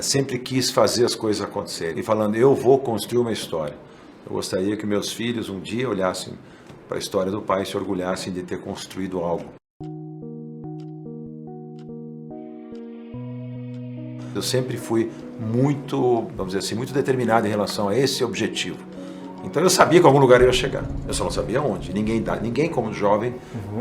sempre quis fazer as coisas acontecerem. E falando, eu vou construir uma história. Eu gostaria que meus filhos um dia olhassem para a história do pai e se orgulhassem de ter construído algo. Eu sempre fui muito, vamos dizer assim, muito determinado em relação a esse objetivo. Então eu sabia que algum lugar eu ia chegar. Eu só não sabia onde. Ninguém como jovem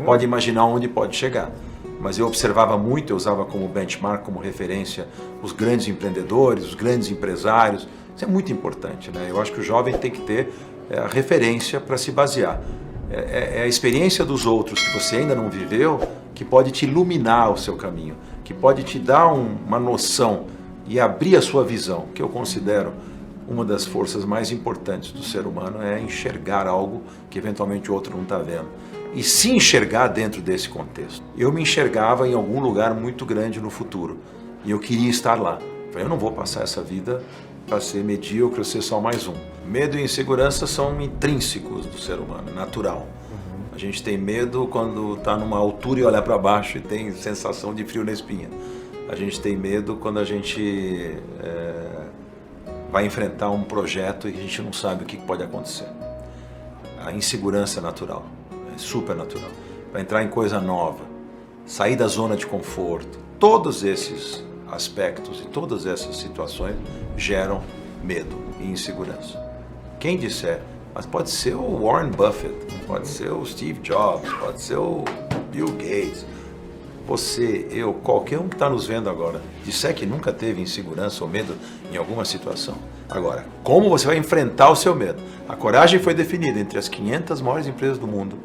pode imaginar onde pode chegar. Mas eu observava muito, eu usava como benchmark, como referência, os grandes empreendedores, os grandes empresários. Isso é muito importante, né? Eu acho que o jovem tem que ter a referência para se basear. É a experiência dos outros que você ainda não viveu que pode te iluminar o seu caminho, que pode te dar uma noção e abrir a sua visão, que eu considero uma das forças mais importantes do ser humano, é enxergar algo que eventualmente o outro não está vendo. E se enxergar dentro desse contexto. Eu me enxergava em algum lugar muito grande no futuro e eu queria estar lá. Eu não vou passar essa vida para ser medíocre ou ser só mais um. Medo e insegurança são intrínsecos do ser humano, natural. A gente tem medo quando está numa altura e olha para baixo e tem sensação de frio na espinha. A gente tem medo quando a gente vai enfrentar um projeto e a gente não sabe o que pode acontecer. A insegurança é natural, é super natural. Para entrar em coisa nova, sair da zona de conforto, todos esses aspectos e todas essas situações geram medo e insegurança. Quem disser, mas pode ser o Warren Buffett, pode ser o Steve Jobs, pode ser o Bill Gates, você, eu, qualquer um que está nos vendo agora, disser que nunca teve insegurança ou medo em alguma situação. Agora, como você vai enfrentar o seu medo? A coragem foi definida entre as 500 maiores empresas do mundo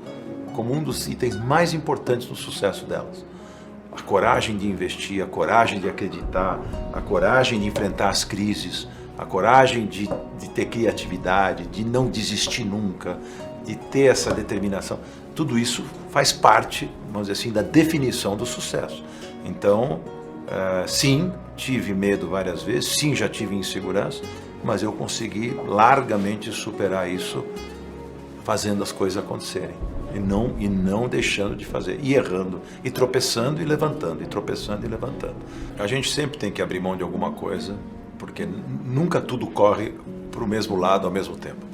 como um dos itens mais importantes no sucesso delas. A coragem de investir, a coragem de acreditar, a coragem de enfrentar as crises, a coragem de ter criatividade, de não desistir nunca, de ter essa determinação. Tudo isso faz parte, vamos dizer assim, da definição do sucesso. Então, sim, tive medo várias vezes, sim, já tive insegurança, mas eu consegui largamente superar isso fazendo as coisas acontecerem. E não deixando de fazer, e errando, e tropeçando e levantando, e tropeçando e levantando. A gente sempre tem que abrir mão de alguma coisa, porque nunca tudo corre para o mesmo lado ao mesmo tempo.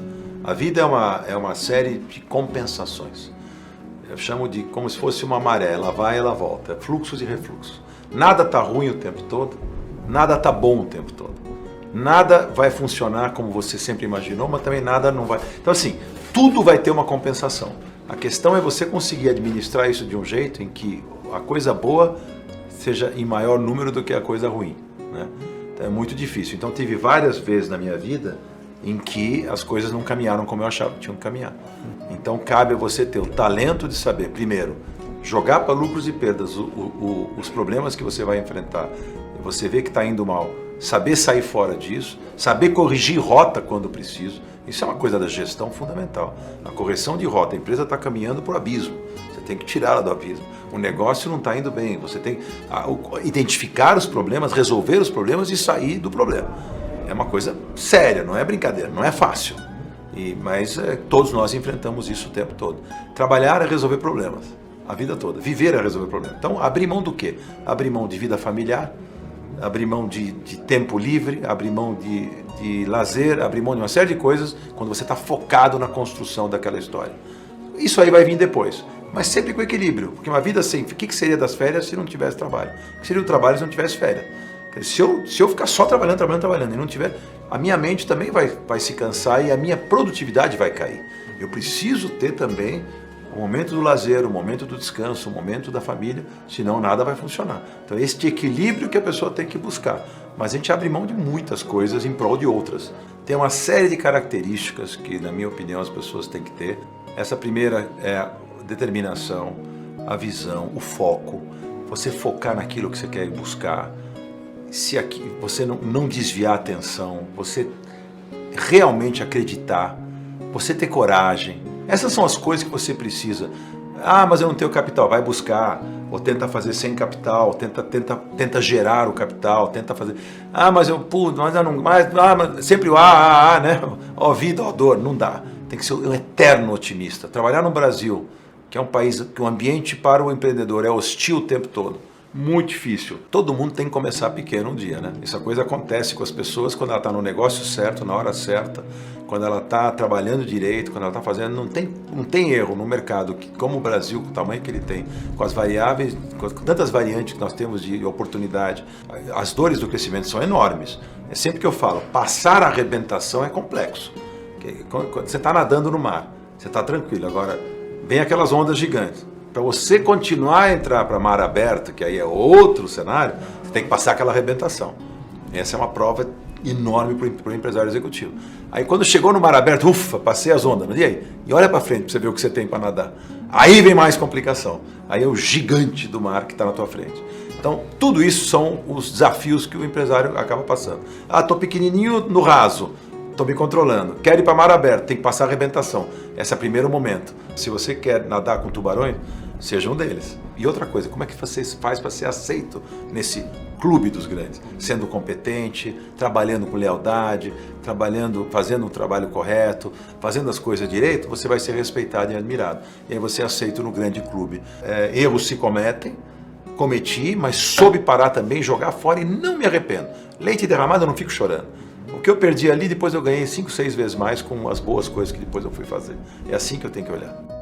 A vida é uma série de compensações. Eu chamo de como se fosse uma maré, ela vai e ela volta, fluxos e refluxos. Nada está ruim o tempo todo, nada está bom o tempo todo. Nada vai funcionar como você sempre imaginou, mas também nada não vai. Então assim, tudo vai ter uma compensação. A questão é você conseguir administrar isso de um jeito em que a coisa boa seja em maior número do que a coisa ruim, né? Então é muito difícil. Então tive várias vezes na minha vida em que as coisas não caminharam como eu achava que tinham que caminhar. Então cabe a você ter o talento de saber, primeiro, jogar para lucros e perdas os problemas que você vai enfrentar. Você vê que está indo mal, saber sair fora disso, saber corrigir rota quando preciso. Isso é uma coisa da gestão fundamental. A correção de rota, a empresa está caminhando para o abismo. Você tem que tirá-la do abismo. O negócio não está indo bem. Você tem que identificar os problemas, resolver os problemas e sair do problema. É uma coisa séria, não é brincadeira, não é fácil. Mas todos nós enfrentamos isso o tempo todo. Trabalhar é resolver problemas, a vida toda. Viver é resolver problemas. Então, abrir mão do quê? Abrir mão de vida familiar, abrir mão de tempo livre, abrir mão de lazer, abrir mão de uma série de coisas quando você está focado na construção daquela história. Isso aí vai vir depois, mas sempre com equilíbrio, porque uma vida sem... O que seria das férias se não tivesse trabalho? O que seria o trabalho se não tivesse férias? Se eu ficar só trabalhando e não tiver, a minha mente também vai se cansar e a minha produtividade vai cair. Eu preciso ter também o momento do lazer, o momento do descanso, o momento da família, senão nada vai funcionar. Então este equilíbrio que a pessoa tem que buscar. Mas a gente abre mão de muitas coisas em prol de outras. Tem uma série de características que, na minha opinião, as pessoas têm que ter. Essa primeira é a determinação, a visão, o foco. Você focar naquilo que você quer buscar. Se aqui, você não desviar a atenção, você realmente acreditar, você ter coragem. Essas são as coisas que você precisa. Ah, mas eu não tenho capital. Vai buscar, ou tenta fazer sem capital, tenta gerar o capital, tenta fazer. Ah, mas eu pulo, mas eu não. Mas sempre o né? Ó vida, ó dor. Não dá. Tem que ser um eterno otimista. Trabalhar no Brasil, que é um país que o ambiente para o empreendedor é hostil o tempo todo. Muito difícil. Todo mundo tem que começar pequeno um dia, né? Essa coisa acontece com as pessoas quando ela está no negócio certo, na hora certa, quando ela está trabalhando direito, quando ela está fazendo... Não tem erro no mercado, que, como o Brasil, com o tamanho que ele tem, com as variáveis, com tantas variantes que nós temos de oportunidade, as dores do crescimento são enormes. É sempre que eu falo, passar a arrebentação é complexo. Quando você está nadando no mar, você está tranquilo. Agora, vem aquelas ondas gigantes. Para você continuar a entrar para mar aberto, que aí é outro cenário, você tem que passar aquela arrebentação. Essa é uma prova enorme para o empresário executivo. Aí quando chegou no mar aberto, ufa, passei as ondas, mas e aí? E olha para frente para você ver o que você tem para nadar. Aí vem mais complicação. Aí é o gigante do mar que está na tua frente. Então, tudo isso são os desafios que o empresário acaba passando. Ah, estou pequenininho no raso, estou me controlando. Quero ir para mar aberto, tem que passar a arrebentação. Esse é o primeiro momento. Se você quer nadar com tubarões, seja um deles. E outra coisa, como é que você faz para ser aceito nesse clube dos grandes? Sendo competente, trabalhando com lealdade, fazendo um trabalho correto, fazendo as coisas direito, você vai ser respeitado e admirado. E aí você é aceito no grande clube. Erros se cometem, cometi, mas soube parar também, jogar fora e não me arrependo. Leite derramado, eu não fico chorando. O que eu perdi ali, depois eu ganhei 5, 6 vezes mais com as boas coisas que depois eu fui fazer. É assim que eu tenho que olhar.